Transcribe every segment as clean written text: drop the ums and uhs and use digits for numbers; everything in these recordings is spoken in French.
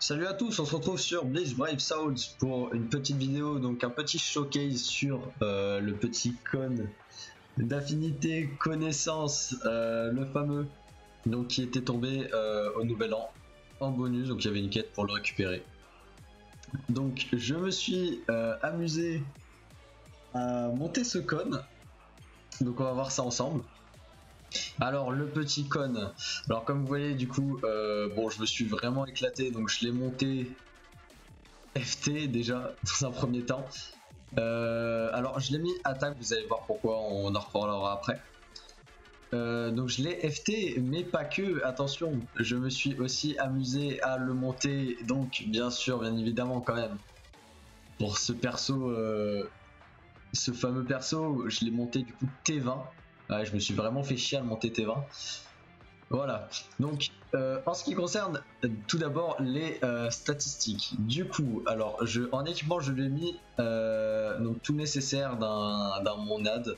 Salut à tous, on se retrouve sur Bleach Brave Souls pour une petite vidéo, donc un petit showcase sur le petit cône d'affinité connaissance, le fameux, donc qui était tombé au nouvel an en bonus, donc il y avait une quête pour le récupérer. Donc je me suis amusé à monter ce cône, donc on va voir ça ensemble. Alors le petit cône, alors comme vous voyez du coup, bon je me suis vraiment éclaté, donc je l'ai monté FT déjà dans un premier temps. Alors je l'ai mis attaque, vous allez voir pourquoi, on en reparlera après. Donc je l'ai FT, mais pas que, attention, je me suis aussi amusé à le monter, donc bien sûr, bien évidemment quand même, pour ce perso, ce fameux perso, je l'ai monté du coup T20. Ouais, je me suis vraiment fait chier à le monter T20. Voilà, donc en ce qui concerne tout d'abord les statistiques, du coup, alors en équipement je lui ai mis donc tout nécessaire d'un monade.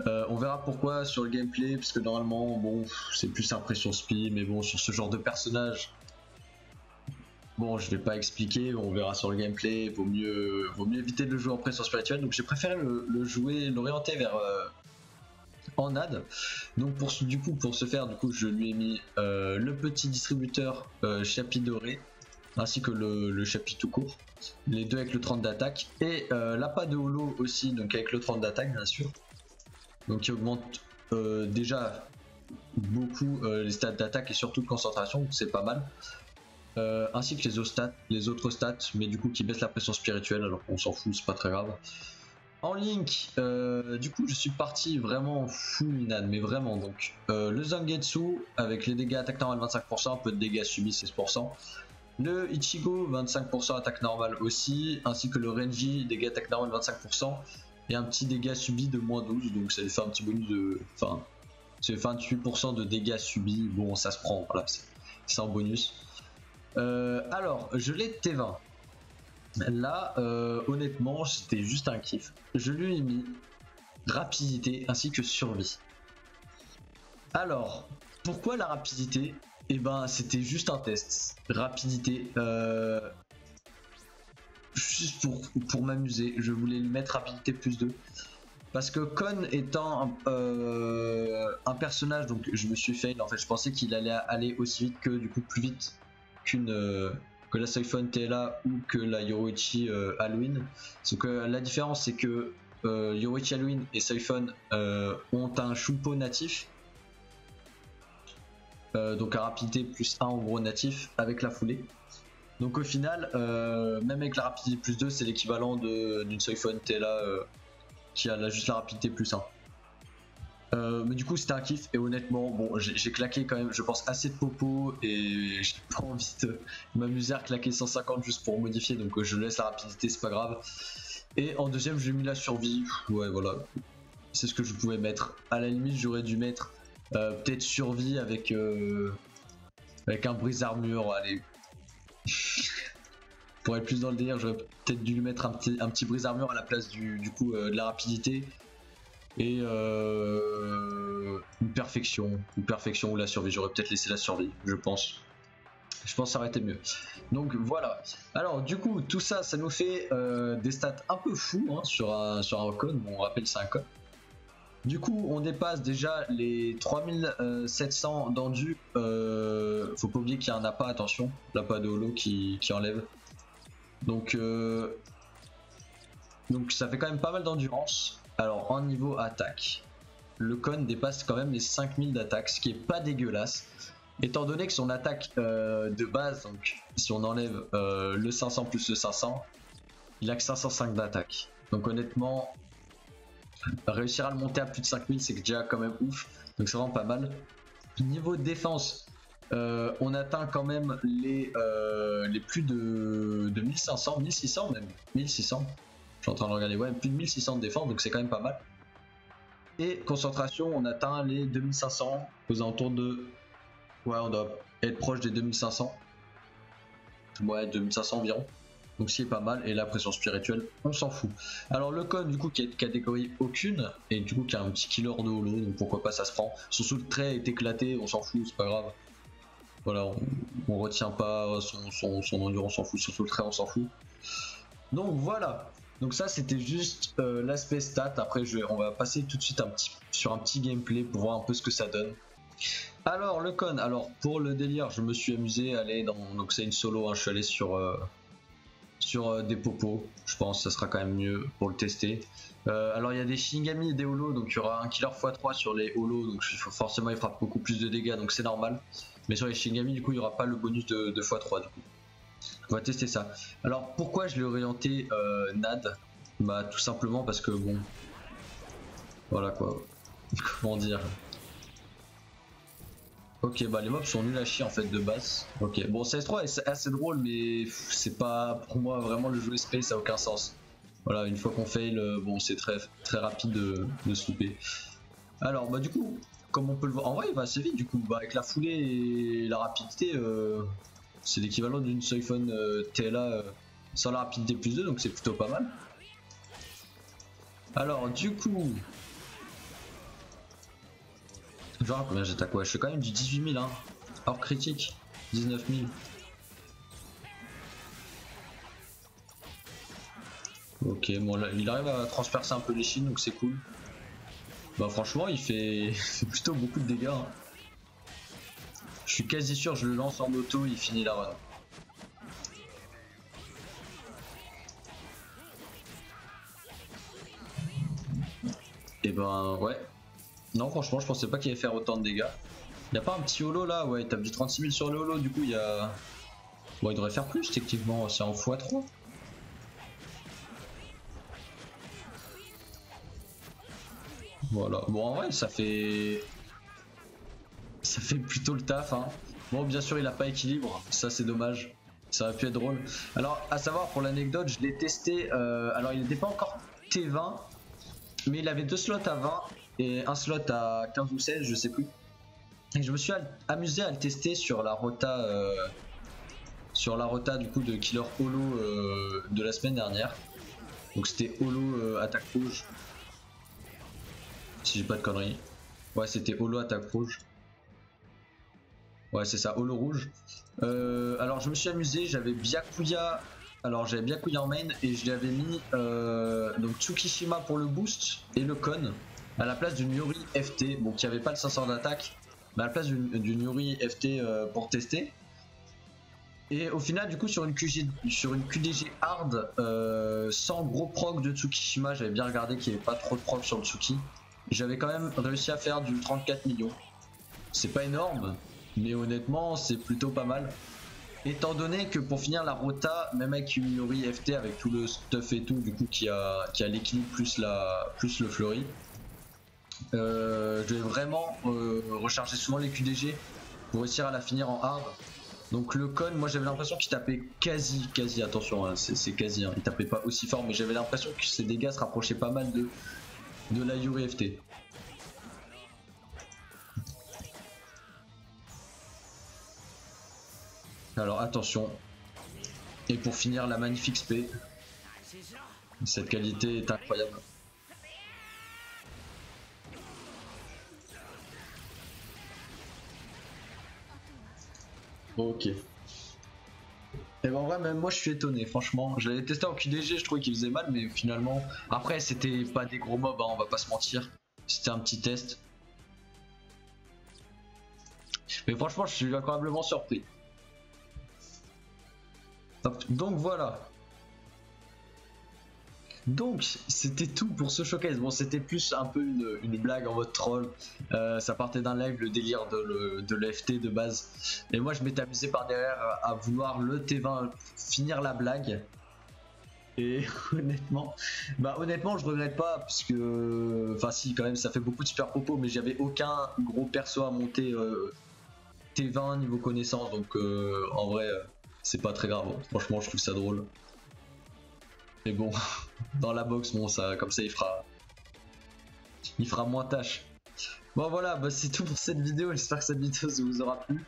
On verra pourquoi sur le gameplay, parce que normalement, bon, c'est plus impression spi, mais bon, sur ce genre de personnage, bon, je vais pas expliquer, on verra sur le gameplay, vaut mieux éviter de le jouer en pression spirituelle, donc j'ai préféré l'orienter vers en ad. Donc pour ce faire, du coup je lui ai mis le petit distributeur chapitre doré ainsi que le chapitre tout court, les deux avec le 30 d'attaque, et l'appât de holo aussi, donc avec le 30 d'attaque bien sûr, donc qui augmente déjà beaucoup les stats d'attaque et surtout de concentration, donc c'est pas mal, ainsi que les autres stats, mais du coup qui baissent la pression spirituelle, alors qu'on s'en fout, c'est pas très grave. En link, du coup je suis parti vraiment full minade, mais vraiment, donc le Zangetsu avec les dégâts attaque normale 25%, un peu de dégâts subis 16%, le Ichigo 25% attaque normale aussi, ainsi que le Renji dégâts attaque normale 25% et un petit dégât subi de moins 12, donc ça lui fait un petit bonus de, enfin c'est 28% de dégâts subis, bon ça se prend, voilà, c'est en bonus. Alors je l'ai T20. Là, honnêtement, c'était juste un kiff. Je lui ai mis rapidité ainsi que survie. Alors, pourquoi la rapidité? Eh ben, c'était juste un test. Rapidité, juste pour m'amuser. Je voulais lui mettre rapidité plus 2. Parce que Kon étant un personnage, donc je me suis fail. En fait, je pensais qu'il allait aller aussi vite que, du coup, plus vite que la Soifon TLA ou que la Yoruichi Halloween. Donc la différence c'est que Yoruichi Halloween et Soifon ont un Shupo natif, donc à rapidité plus 1 en gros natif avec la foulée. Donc au final, même avec la rapidité plus 2, c'est l'équivalent d'une Soifon TLA qui a juste la rapidité plus 1. Mais du coup c'était un kiff, et honnêtement bon j'ai claqué quand même je pense assez de popo et j'ai pas envie de m'amuser à claquer 150 juste pour modifier, donc je laisse la rapidité, c'est pas grave. Et en deuxième j'ai mis la survie, ouais voilà, c'est ce que je pouvais mettre. À la limite j'aurais dû mettre peut-être survie avec un brise armure, allez. Pour être plus dans le délire j'aurais peut-être dû lui mettre un petit brise armure à la place du coup de la rapidité. Et une perfection ou la survie, j'aurais peut-être laissé la survie, je pense que ça aurait été mieux. Donc voilà, alors du coup tout ça nous fait des stats un peu fous hein, sur un cône, on rappelle c'est un cône. Du coup on dépasse déjà les 3700 d'endu, faut pas oublier qu'il y a un appât, attention, l'appât de holo qui enlève, donc ça fait quand même pas mal d'endurance. Alors en niveau attaque, le cône dépasse quand même les 5000 d'attaque, ce qui est pas dégueulasse, étant donné que son attaque de base, donc si on enlève le 500 plus le 500, il a que 505 d'attaque. Donc honnêtement, réussir à le monter à plus de 5000, c'est déjà quand même ouf, donc c'est vraiment pas mal. Niveau défense, on atteint quand même les plus de 1500, 1600 même, 1600. Je suis en train de regarder, ouais, plus de 1600 de défense, donc c'est quand même pas mal. Et concentration, on atteint les 2500, aux alentours de... Ouais, on doit être proche des 2500. Ouais, 2500 environ. Donc c'est pas mal, et la pression spirituelle, on s'en fout. Alors le cône, du coup, qui est de catégorie aucune, et du coup qui a un petit killer de holo, donc pourquoi pas, ça se prend. Surtout le trait est éclaté, on s'en fout, c'est pas grave. Voilà, on retient pas son endurance, on s'en fout, surtout le trait, on s'en fout. Donc voilà. Donc ça c'était juste l'aspect stat. Après on va passer tout de suite sur un petit gameplay pour voir un peu ce que ça donne. Alors le con, alors pour le délire, je me suis amusé à aller dans, donc c'est une solo, hein, je suis allé sur des popos, je pense que ça sera quand même mieux pour le tester. Alors il y a des Shinigami et des holos, donc il y aura un killer x3 sur les holos, donc forcément il frappe beaucoup plus de dégâts, donc c'est normal. Mais sur les Shinigami du coup il n'y aura pas le bonus de x3 du coup. On va tester ça. Alors pourquoi je l'ai orienté NAD? Bah tout simplement parce que bon, voilà quoi, comment dire. Ok, bah les mobs sont nuls à chier en fait de base. Ok, bon CS3 est assez drôle, mais c'est pas pour moi vraiment le jeu SP, ça a aucun sens. Voilà, une fois qu'on fail, bon c'est très rapide de se louper. Alors bah du coup, comme on peut le voir, en vrai il va assez vite du coup, bah avec la foulée et la rapidité, c'est l'équivalent d'une Soifon TLA sans la rapidité plus 2, donc c'est plutôt pas mal. Alors du coup, genre combien j'attaque, ouais je fais quand même du 18 000 hein, hors critique, 19 000. Ok, bon là, il arrive à transpercer un peu les chines, donc c'est cool. Bah franchement il fait plutôt beaucoup de dégâts hein. Je suis quasi sûr je le lance en auto, il finit la run. Et ben ouais. Non franchement je pensais pas qu'il allait faire autant de dégâts. Y'a pas un petit holo là? Ouais il tape du 36 000 sur le holo, du coup il y a... Bon il devrait faire plus techniquement, c'est en x3. Voilà, bon en vrai ça fait plutôt le taf hein. Bon bien sûr il a pas équilibre, ça c'est dommage. Ça aurait pu être drôle. Alors à savoir pour l'anecdote, je l'ai testé, alors il n'était pas encore T20, mais il avait 2 slots à 20 et un slot à 15 ou 16, je sais plus. Et je me suis amusé à le tester sur la rota du coup de Killer Holo de la semaine dernière. Donc c'était Holo attaque rouge. Si j'ai pas de conneries. Ouais c'était Holo attaque rouge. Ouais c'est ça, Holo rouge. Alors je me suis amusé, j'avais Byakuya. Alors j'avais Byakuya en main et je lui avais mis donc Tsukishima pour le boost et le con à la place d'une Yuri FT, bon qui avait pas le 500 d'attaque, mais à la place d'une Yuri FT pour tester. Et au final du coup sur une QDG hard sans gros proc de Tsukishima, j'avais bien regardé qu'il n'y avait pas trop de proc sur le Tsuki, j'avais quand même réussi à faire du 34 millions. C'est pas énorme, mais honnêtement c'est plutôt pas mal. Étant donné que pour finir la rota, même avec une Yuri FT avec tout le stuff et tout, du coup qui a l'équilibre plus le fleury, je vais vraiment recharger souvent les QDG pour réussir à la finir en hard. Donc le con, moi j'avais l'impression qu'il tapait quasi, attention, hein, c'est quasi, hein, il tapait pas aussi fort, mais j'avais l'impression que ses dégâts se rapprochaient pas mal de la Yuri FT. Alors attention. Et pour finir la magnifique spé. Cette qualité est incroyable. Ok. Et ben en vrai même moi je suis étonné franchement. Je l'avais testé en QDG, je trouvais qu'il faisait mal mais finalement... Après c'était pas des gros mobs hein, on va pas se mentir. C'était un petit test. Mais franchement je suis incroyablement surpris. Hop, donc voilà. Donc c'était tout pour ce showcase. Bon c'était plus un peu une blague en mode troll. Ça partait d'un live, le délire de l'FT de base. Et moi je m'étais amusé par derrière à vouloir le T20 finir la blague. Et honnêtement je regrette pas parce que, enfin si quand même ça fait beaucoup de super propos, mais j'avais aucun gros perso à monter T20 niveau connaissance, donc en vrai c'est pas très grave. Franchement je trouve ça drôle. Mais bon, dans la box, bon ça, comme ça il fera moins tâche. Bon voilà, bah, c'est tout pour cette vidéo, j'espère que cette vidéo vous aura plu.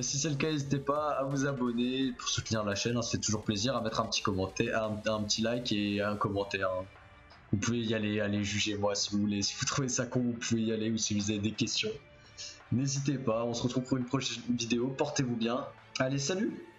Si c'est le cas, n'hésitez pas à vous abonner pour soutenir la chaîne, hein, ça fait toujours plaisir, à mettre un petit commentaire, un petit like et un commentaire. Hein. Vous pouvez y aller juger moi si vous voulez, si vous trouvez ça con, vous pouvez y aller ou si vous avez des questions. N'hésitez pas, on se retrouve pour une prochaine vidéo, portez-vous bien. Allez, salut!